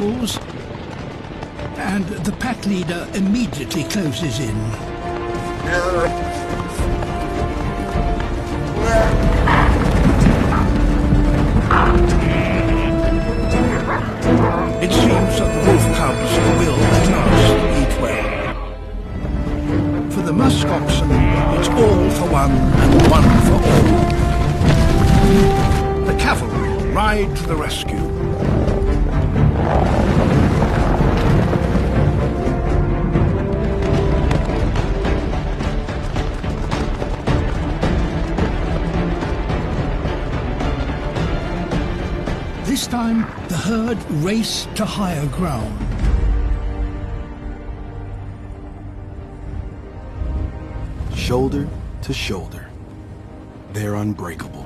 stables, and the pack leader immediately closes in. It seems that the wolf cubs will at last eat well. For the musk oxen, it's all for one and one for all. The cavalry ride to the rescue. This time, the herd race to higher ground. Shoulder to shoulder, they're unbreakable.